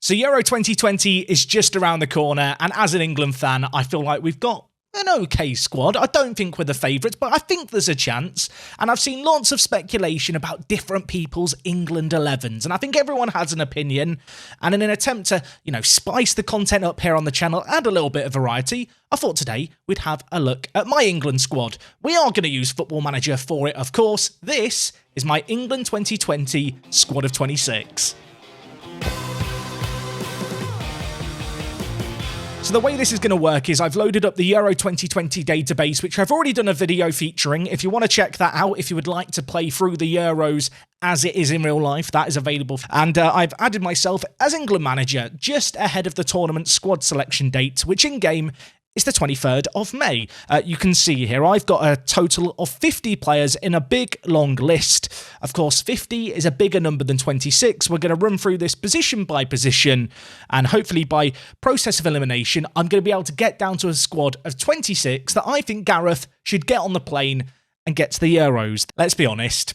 So Euro 2020 is just around the corner, and as an England fan, I feel like we've got an okay squad. I don't think we're the favourites, but I think there's a chance. And I've seen lots of speculation about different people's England 11s, and I think everyone has an opinion. And in an attempt to, spice the content up here on the channel, add a little bit of variety, I thought today we'd have a look at my England squad. We are going to use Football Manager for it, of course. This is my England 2020 squad of 26. So the way this is going to work is I've loaded up the Euro 2020 database, which I've already done a video featuring. If you want to check that out, if you would like to play through the Euros as it is in real life, that is available. And I've added myself as England manager just ahead of the tournament squad selection date, which in-game is the 23rd of May. You can see here I've got a total of 50 players in a big, long list. Of course, 50 is a bigger number than 26. We're going to run through this position by position, and hopefully by process of elimination, I'm going to be able to get down to a squad of 26 that I think Gareth should get on the plane and get to the Euros. Let's be honest,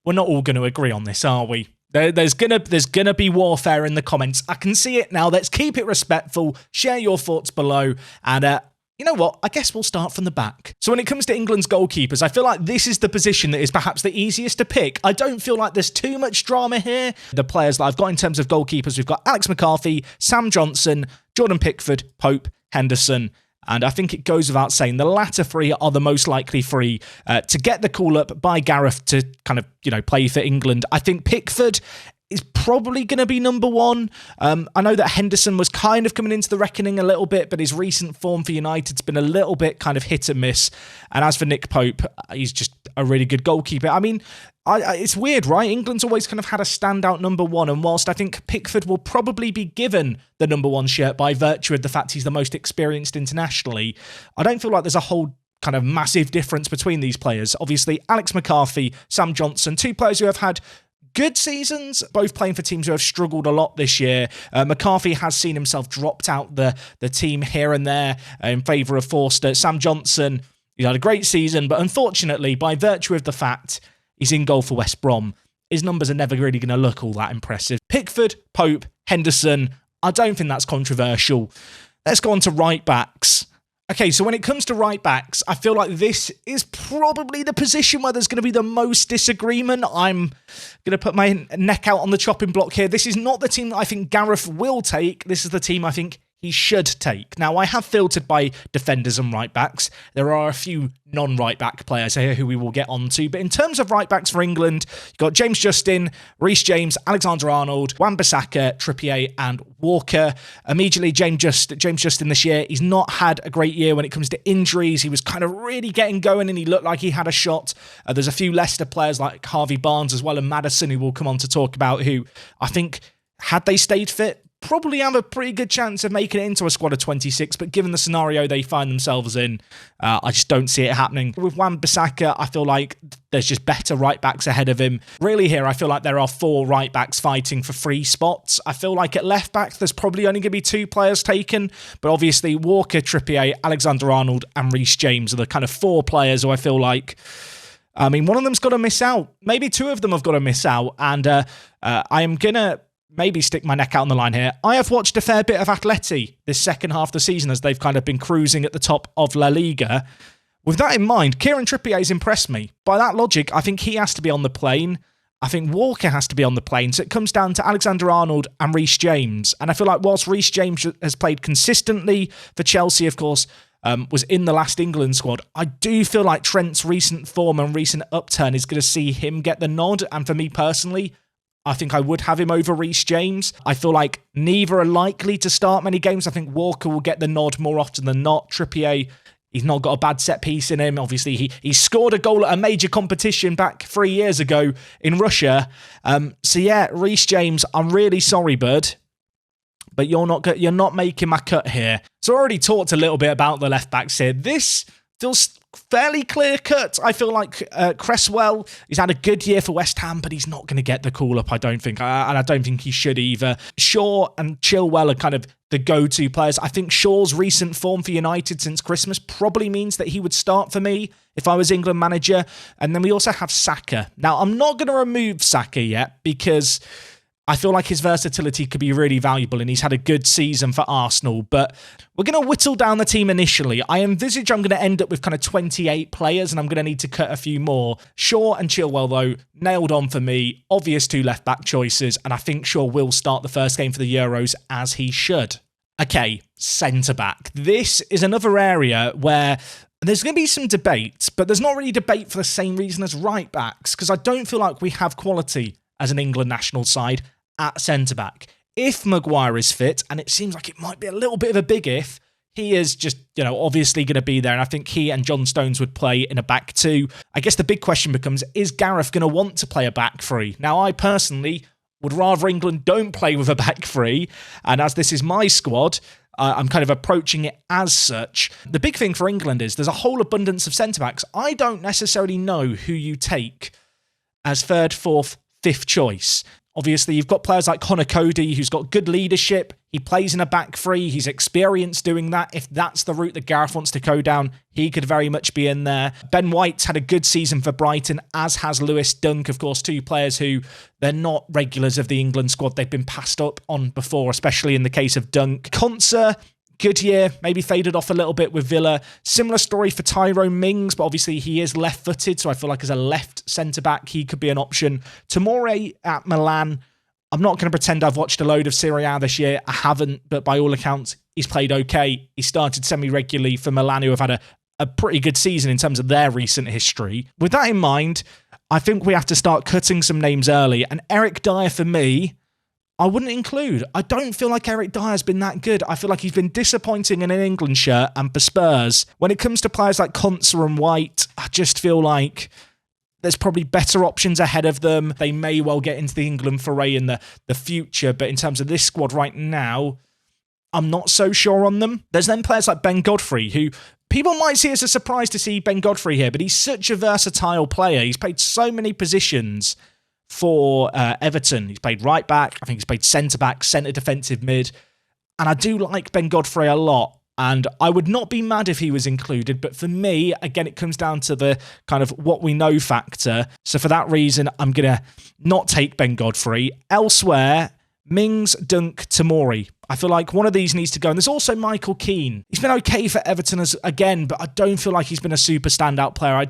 we're not all going to agree on this, are we? There's gonna be warfare in the comments. I can see it now. Let's keep it respectful. Share your thoughts below. And you know what? I guess we'll start from the back. So when it comes to England's goalkeepers, I feel like this is the position that is perhaps the easiest to pick. I don't feel like there's too much drama here. The players that I've got in terms of goalkeepers, we've got Alex McCarthy, Sam Johnson, Jordan Pickford, Pope, Henderson. And I think it goes without saying, the latter three are the most likely three to get the call-up by Gareth to kind of, play for England. I think Pickford is probably going to be number one. I know that Henderson was kind of coming into the reckoning a little bit, but his recent form for United's been a little bit kind of hit and miss. And as for Nick Pope, he's just a really good goalkeeper. I mean, it's weird, right? England's always kind of had a standout number one, and whilst I think Pickford will probably be given the number one shirt by virtue of the fact he's the most experienced internationally, I don't feel like there's a whole kind of massive difference between these players. Obviously, Alex McCarthy, Sam Johnson, two players who have had good seasons, both playing for teams who have struggled a lot this year. McCarthy has seen himself dropped out the team here and there in favour of Forster. Sam Johnson, he's had a great season, but unfortunately, by virtue of the fact he's in goal for West Brom, his numbers are never really going to look all that impressive. Pickford, Pope, Henderson, I don't think that's controversial. Let's go on to right-backs. Okay, so when it comes to right-backs, I feel like this is probably the position where there's going to be the most disagreement. I'm going to put my neck out on the chopping block here. This is not the team that I think Gareth will take. This is the team I think he should take. Now, I have filtered by defenders and right-backs. There are a few non-right-back players here who we will get onto. But in terms of right-backs for England, you've got James Justin, Reece James, Alexander-Arnold, Wan-Bissaka, Trippier and Walker. Immediately, James Justin this year, he's not had a great year when it comes to injuries. He was kind of really getting going and he looked like he had a shot. There's a few Leicester players like Harvey Barnes as well and Maddison who we'll come on to talk about, who I think, had they stayed fit, probably have a pretty good chance of making it into a squad of 26, but given the scenario they find themselves in, I just don't see it happening. With Wan-Bissaka, I feel like there's just better right-backs ahead of him. Really here, I feel like there are four right-backs fighting for 3 spots. I feel like at left-back, there's probably only going to be 2 players taken, but obviously Walker, Trippier, Alexander-Arnold and Reece James are the kind of 4 players who I feel like, I mean, one of them's got to miss out. Maybe 2 of them have got to miss out, and I am going to maybe stick my neck out on the line here. I have watched a fair bit of Atleti this second half of the season as they've kind of been cruising at the top of La Liga. With that in mind, Kieran Trippier has impressed me. By that logic, I think he has to be on the plane. I think Walker has to be on the plane. So it comes down to Alexander-Arnold and Reece James. And I feel like whilst Reece James has played consistently for Chelsea, of course, was in the last England squad, I do feel like Trent's recent form and recent upturn is going to see him get the nod. And for me personally, I think I would have him over Reece James. I feel like neither are likely to start many games. I think Walker will get the nod more often than not. Trippier, he's not got a bad set piece in him. Obviously, he scored a goal at a major competition back 3 years ago in Russia. So yeah, Reece James, I'm really sorry, bud, but you're not making my cut here. So I already talked a little bit about the left backs here. This feels fairly clear cut. I feel like Cresswell, he's had a good year for West Ham, but he's not going to get the call-up, I don't think. And I don't think he should either. Shaw and Chilwell are kind of the go-to players. I think Shaw's recent form for United since Christmas probably means that he would start for me if I was England manager. And then we also have Saka. Now, I'm not going to remove Saka yet because I feel like his versatility could be really valuable, and he's had a good season for Arsenal. But we're going to whittle down the team initially. I envisage I'm going to end up with kind of 28 players, and I'm going to need to cut a few more. Shaw and Chilwell, though, nailed on for me. Obvious 2 left-back choices, and I think Shaw will start the first game for the Euros, as he should. Okay, centre-back. This is another area where there's going to be some debate, but there's not really debate for the same reason as right-backs, because I don't feel like we have quality as an England national side at centre-back. If Maguire is fit, and it seems like it might be a little bit of a big if, he is just, obviously going to be there, and I think he and John Stones would play in a back 2. I guess the big question becomes, is Gareth going to want to play a back 3? Now, I personally would rather England don't play with a back 3, and as this is my squad, I'm kind of approaching it as such. The big thing for England is there's a whole abundance of centre-backs. I don't necessarily know who you take as 3rd, 4th, 5th choice. Obviously, you've got players like Connor Cody, who's got good leadership. He plays in a back 3. He's experienced doing that. If that's the route that Gareth wants to go down, he could very much be in there. Ben White's had a good season for Brighton, as has Lewis Dunk, of course, 2 players who they're not regulars of the England squad. They've been passed up on before, especially in the case of Dunk. Konsa, good year, maybe faded off a little bit with Villa. Similar story for Tyrone Mings, but obviously he is left-footed, so I feel like as a left centre-back, he could be an option. Tomori at Milan, I'm not going to pretend I've watched a load of Serie A this year. I haven't, but by all accounts, he's played okay. He started semi-regularly for Milan, who have had a pretty good season in terms of their recent history. With that in mind, I think we have to start cutting some names early, and Eric Dyer, for me, I wouldn't include. I don't feel like Eric Dyer's been that good. I feel like he's been disappointing in an England shirt and for Spurs. When it comes to players like Konsa and White, I just feel like there's probably better options ahead of them. They may well get into the England foray in the future, but in terms of this squad right now, I'm not so sure on them. There's then players like Ben Godfrey, who people might see as a surprise to see Ben Godfrey here, but he's such a versatile player. He's played so many positions for Everton. He's played right back. I think he's played centre back, centre defensive mid. And I do like Ben Godfrey a lot. And I would not be mad if he was included. But for me, again, it comes down to the kind of what we know factor. So for that reason, I'm going to not take Ben Godfrey. Elsewhere, Mings, Dunk, Tomori. I feel like one of these needs to go. And there's also Michael Keane. He's been okay for Everton again, but I don't feel like he's been a super standout player.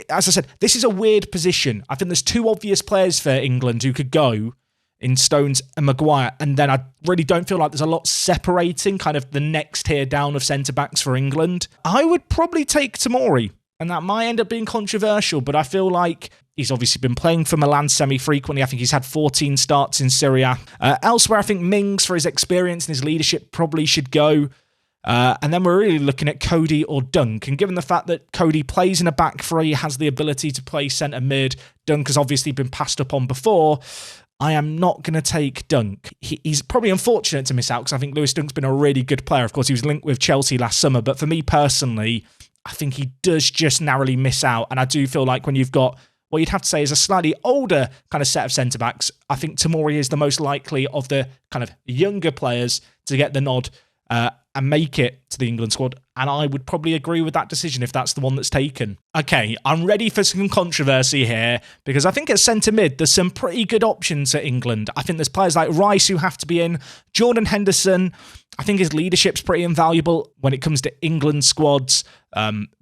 As I said, this is a weird position. I think there's 2 obvious players for England who could go in Stones and Maguire, and then I really don't feel like there's a lot separating kind of the next tier down of centre-backs for England. I would probably take Tomori, and that might end up being controversial, but I feel like he's obviously been playing for Milan semi-frequently. I think he's had 14 starts in Serie A. Elsewhere, I think Mings, for his experience and his leadership, probably should go. And then we're really looking at Cody or Dunk. And given the fact that Cody plays in a back 3, has the ability to play centre mid, Dunk has obviously been passed up on before, I am not going to take Dunk. He's probably unfortunate to miss out because I think Lewis Dunk's been a really good player. Of course, he was linked with Chelsea last summer. But for me personally, I think he does just narrowly miss out. And I do feel like when you've got what you'd have to say is a slightly older kind of set of centre-backs, I think Tomori is the most likely of the kind of younger players to get the nod and make it to the England squad. And I would probably agree with that decision if that's the one that's taken. Okay, I'm ready for some controversy here because I think at centre mid, there's some pretty good options at England. I think there's players like Rice who have to be in. Jordan Henderson, I think his leadership's pretty invaluable when it comes to England squads.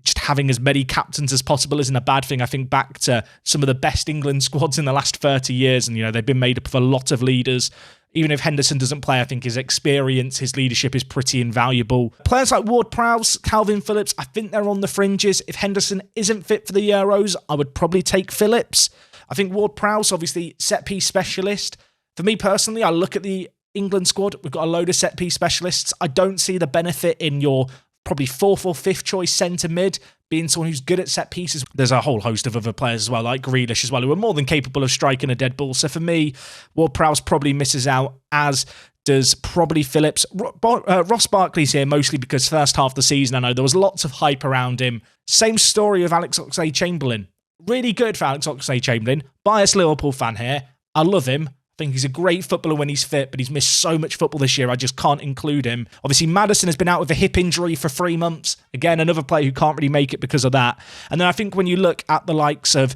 Just having as many captains as possible isn't a bad thing. I think back to some of the best England squads in the last 30 years, and they've been made up of a lot of leaders. Even if Henderson doesn't play, I think his experience, his leadership is pretty invaluable. Players like Ward-Prowse, Calvin Phillips, I think they're on the fringes. If Henderson isn't fit for the Euros, I would probably take Phillips. I think Ward-Prowse, obviously, set-piece specialist. For me personally, I look at the England squad. We've got a load of set-piece specialists. I don't see the benefit in your probably 4th or 5th choice centre mid being someone who's good at set pieces. There's a whole host of other players as well, like Grealish as well, who are more than capable of striking a dead ball. So for me, Ward-Prowse probably misses out, as does probably Phillips. Ross Barkley's here mostly because first half of the season, I know there was lots of hype around him. Same story of Alex Oxlade-Chamberlain. Really good for Alex Oxlade-Chamberlain. Biased Liverpool fan here. I love him. I think he's a great footballer when he's fit, but he's missed so much football this year, I just can't include him. Obviously, Maddison has been out with a hip injury for 3 months. Again, another player who can't really make it because of that. And then I think when you look at the likes of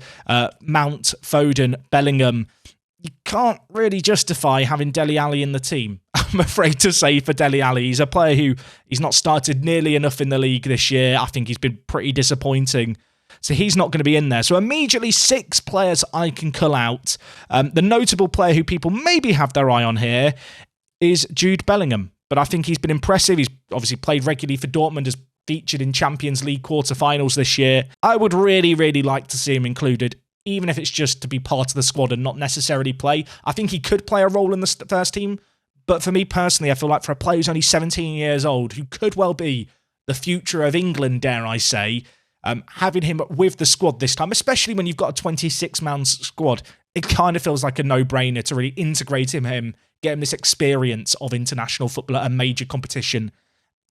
Mount, Foden, Bellingham, you can't really justify having Dele Alli in the team. I'm afraid to say for Dele Alli. He's a player who he's not started nearly enough in the league this year. I think he's been pretty disappointing. So he's not going to be in there. So immediately 6 players I can cull out. The notable player who people maybe have their eye on here is Jude Bellingham. But I think he's been impressive. He's obviously played regularly for Dortmund, has featured in Champions League quarterfinals this year. I would really, really like to see him included, even if it's just to be part of the squad and not necessarily play. I think he could play a role in the first team. But for me personally, I feel like for a player who's only 17 years old, who could well be the future of England, dare I say, having him with the squad this time, especially when you've got a 26-man squad, it kind of feels like a no-brainer to really integrate him, get him this experience of international football at a major competition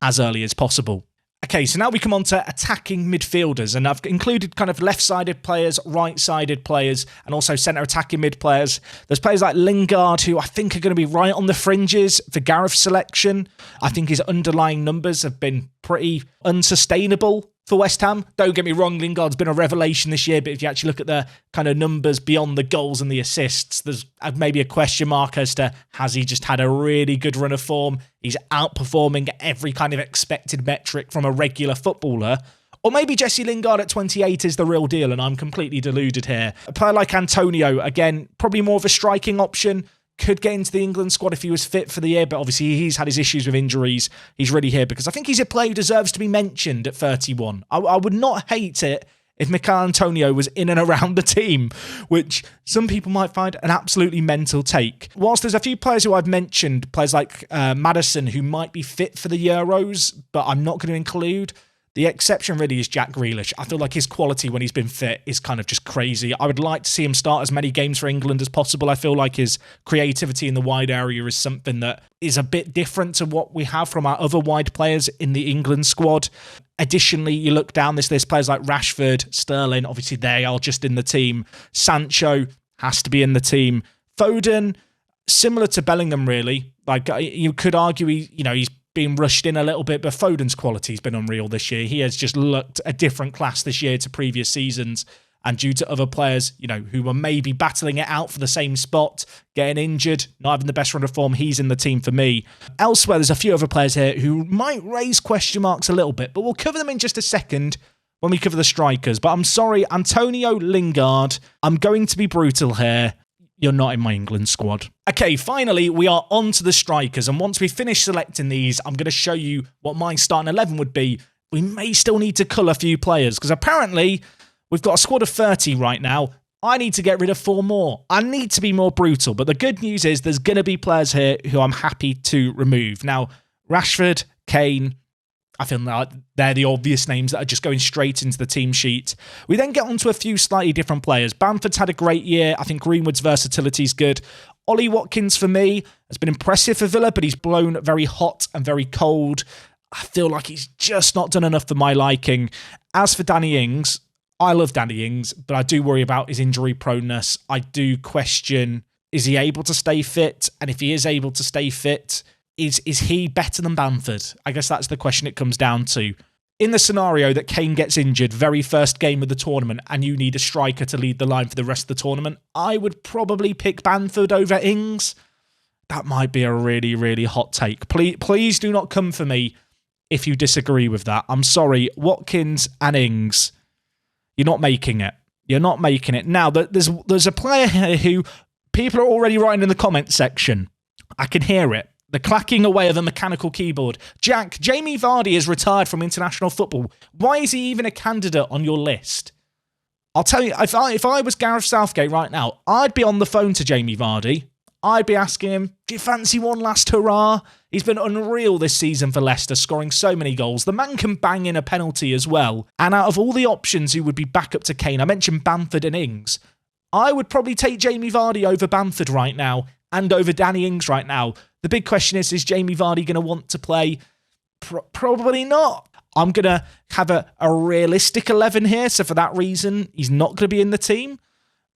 as early as possible. Okay, so now we come on to attacking midfielders, and I've included kind of left-sided players, right-sided players, and also centre-attacking mid players. There's players like Lingard, who I think are going to be right on the fringes for Gareth's selection. I think his underlying numbers have been pretty unsustainable for West Ham. Don't get me wrong, Lingard's been a revelation this year, but if you actually look at the kind of numbers beyond the goals and the assists, there's maybe a question mark as to, has he just had a really good run of form? He's outperforming every kind of expected metric from a regular footballer. Or maybe Jesse Lingard at 28 is the real deal and I'm completely deluded here. A player like Antonio, again, probably more of a striking option. Could get into the England squad if he was fit for the year, but obviously he's had his issues with injuries. He's really here because I think he's a player who deserves to be mentioned at 31. I would not hate it if Mikel Antonio was in and around the team, which some people might find an absolutely mental take. Whilst there's a few players who I've mentioned, players like Maddison, who might be fit for the Euros, but I'm not going to include. The exception really is Jack Grealish. I feel like his quality when he's been fit is kind of just crazy. I would like to see him start as many games for England as possible. I feel like his creativity in the wide area is something that is a bit different to what we have from our other wide players in the England squad. Additionally, you look down this list, players like Rashford, Sterling, obviously they are just in the team. Sancho has to be in the team. Foden, similar to Bellingham really. Like you could argue he's been rushed in a little bit, but Foden's quality's been unreal this year. He has just looked a different class this year to previous seasons. And due to other players, who were maybe battling it out for the same spot, getting injured, not having the best run of form, he's in the team for me. Elsewhere, there's a few other players here who might raise question marks a little bit, but we'll cover them in just a second when we cover the strikers. But I'm sorry, Antonio Lingard, I'm going to be brutal here. You're not in my England squad. Okay, finally, we are on to the strikers. And once we finish selecting these, I'm going to show you what my starting 11 would be. We may still need to cull a few players because apparently we've got a squad of 30 right now. I need to get rid of 4 more. I need to be more brutal. But the good news is there's going to be players here who I'm happy to remove. Now, Rashford, Kane, I feel like they're the obvious names that are just going straight into the team sheet. We then get on to a few slightly different players. Bamford's had a great year. I think Greenwood's versatility is good. Ollie Watkins, for me, has been impressive for Villa, but he's blown very hot and very cold. I feel like he's just not done enough for my liking. As for Danny Ings, I love Danny Ings, but I do worry about his injury proneness. I do question, is he able to stay fit? And if he is able to stay fit, is he better than Bamford? I guess that's the question it comes down to. In the scenario that Kane gets injured, very first game of the tournament, and you need a striker to lead the line for the rest of the tournament, I would probably pick Bamford over Ings. That might be a really, really hot take. Please do not come for me if you disagree with that. I'm sorry, Watkins and Ings, you're not making it. You're not making it. Now, there's a player here who people are already writing in the comments section. I can hear it. The clacking away of a mechanical keyboard. Jack, Jamie Vardy is retired from international football. Why is he even a candidate on your list? I'll tell you, if I was Gareth Southgate right now, I'd be on the phone to Jamie Vardy. I'd be asking him, do you fancy one last hurrah? He's been unreal this season for Leicester, scoring so many goals. The man can bang in a penalty as well. And out of all the options who would be back up to Kane, I mentioned Bamford and Ings. I would probably take Jamie Vardy over Bamford right now and over Danny Ings right now. The big question is Jamie Vardy going to want to play? Probably not. I'm going to have a realistic 11 here, so for that reason, he's not going to be in the team.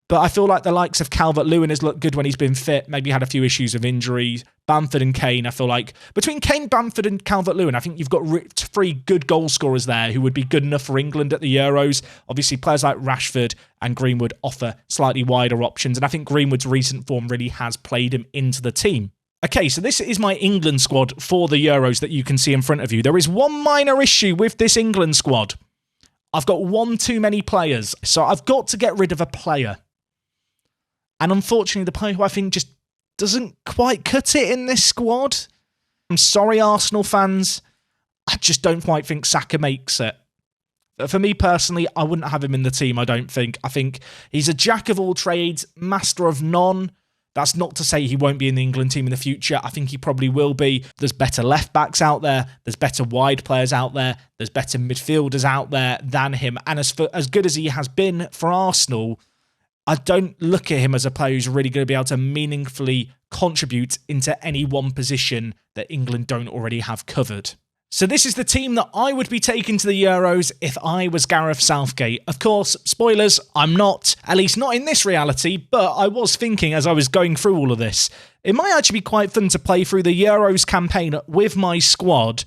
But I feel like the likes of Calvert-Lewin has looked good when he's been fit. Maybe had a few issues of injuries. Bamford and Kane, I feel like between Kane, Bamford and Calvert-Lewin, I think you've got 3 good goal scorers there who would be good enough for England at the Euros. Obviously, players like Rashford and Greenwood offer slightly wider options. And I think Greenwood's recent form really has played him into the team. Okay, so this is my England squad for the Euros that you can see in front of you. There is one minor issue with this England squad. I've got one too many players, so I've got to get rid of a player. And unfortunately, the player who I think just doesn't quite cut it in this squad. I'm sorry, Arsenal fans. I just don't quite think Saka makes it. For me personally, I wouldn't have him in the team, I don't think. I think he's a jack of all trades, master of none. That's not to say he won't be in the England team in the future. I think he probably will be. There's better left-backs out there. There's better wide players out there. There's better midfielders out there than him. And as good as he has been for Arsenal, I don't look at him as a player who's really going to be able to meaningfully contribute into any one position that England don't already have covered. So this is the team that I would be taking to the Euros if I was Gareth Southgate. Of course, spoilers, I'm not, at least not in this reality, but I was thinking as I was going through all of this, it might actually be quite fun to play through the Euros campaign with my squad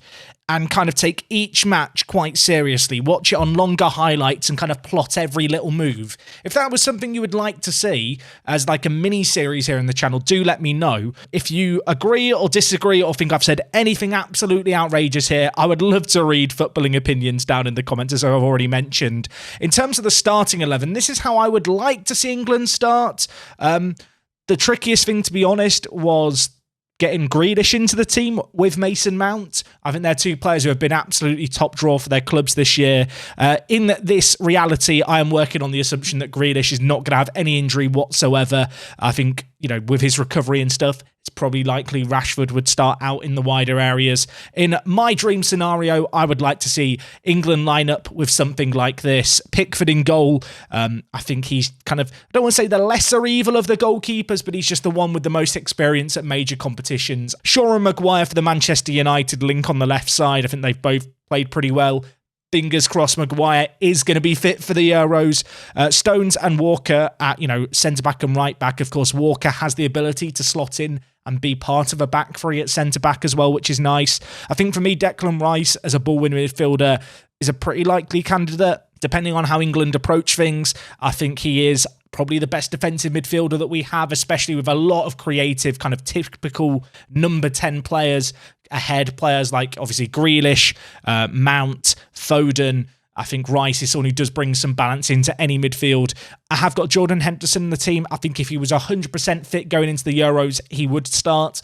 and kind of take each match quite seriously, watch it on longer highlights and kind of plot every little move. If that was something you would like to see as like a mini-series here in the channel, do let me know. If you agree or disagree or think I've said anything absolutely outrageous here, I would love to read footballing opinions down in the comments, as I've already mentioned. In terms of the starting 11, this is how I would like to see England start. The trickiest thing, to be honest, was getting Grealish into the team with Mason Mount. I think they're 2 players who have been absolutely top draw for their clubs this year. In this reality, I am working on the assumption that Grealish is not going to have any injury whatsoever. I think, you know, with his recovery and stuff, it's probably likely Rashford would start out in the wider areas. In my dream scenario, I would like to see England line up with something like this. Pickford in goal. I think he's kind of, I don't want to say the lesser evil of the goalkeepers, but he's just the one with the most experience at major competitions. Shaw and Maguire for the Manchester United link on the left side. I think they've both played pretty well. Fingers crossed Maguire is going to be fit for the Euros. Stones and Walker at, centre-back and right-back. Of course, Walker has the ability to slot in and be part of a back three at centre-back as well, which is nice. I think for me, Declan Rice as a ball-winning midfielder is a pretty likely candidate. Depending on how England approach things, I think he is probably the best defensive midfielder that we have, especially with a lot of creative, kind of typical number 10 players ahead. Players like, obviously, Grealish, Mount, Foden. I think Rice is someone who does bring some balance into any midfield. I have got Jordan Henderson in the team. I think if he was 100% fit going into the Euros, he would start.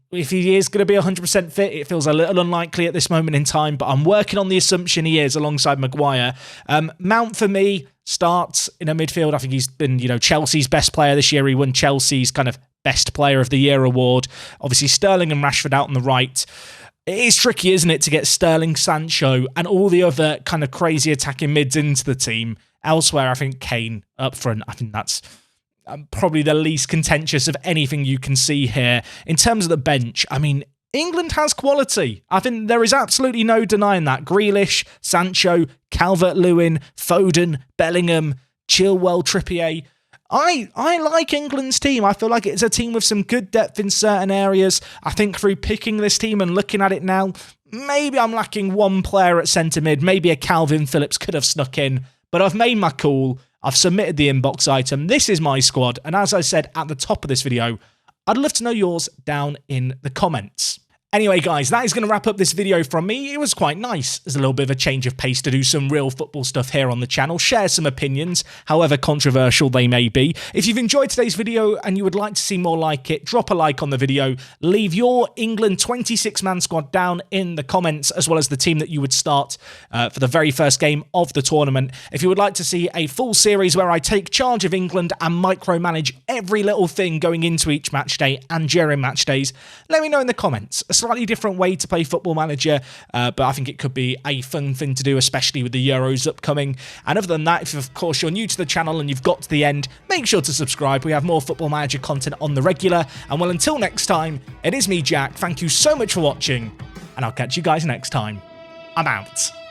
If he is going to be 100% fit, it feels a little unlikely at this moment in time, but I'm working on the assumption he is alongside Maguire. Mount, for me, starts in a midfield. I think he's been, Chelsea's best player this year. He won Chelsea's kind of best player of the year award. Obviously, Sterling and Rashford out on the right. It is tricky, isn't it, to get Sterling, Sancho, and all the other kind of crazy attacking mids into the team. Elsewhere, I think Kane up front. I think that's probably the least contentious of anything you can see here. In terms of the bench, I mean, England has quality. I think there is absolutely no denying that. Grealish, Sancho, Calvert-Lewin, Foden, Bellingham, Chilwell, Trippier. I like England's team. I feel like it's a team with some good depth in certain areas. I think through picking this team and looking at it now, maybe I'm lacking one player at centre mid. Maybe a Calvin Phillips could have snuck in. But I've made my call. I've submitted the inbox item. This is my squad. And as I said at the top of this video, I'd love to know yours down in the comments. Anyway, guys, that is going to wrap up this video from me. It was quite nice. There's a little bit of a change of pace to do some real football stuff here on the channel. Share some opinions, however controversial they may be. If you've enjoyed today's video and you would like to see more like it, drop a like on the video. Leave your England 26-man squad down in the comments, as well as the team that you would start for the very first game of the tournament. If you would like to see a full series where I take charge of England and micromanage every little thing going into each match day and during match days, let me know in the comments. A slightly different way to play Football Manager, but I think it could be a fun thing to do, especially with the Euros upcoming. And other than that, if of course you're new to the channel and you've got to the end, make sure to subscribe. We have more Football Manager content on the regular. And well, until next time, it is me, Jack. Thank you so much for watching, and I'll catch you guys next time. I'm out.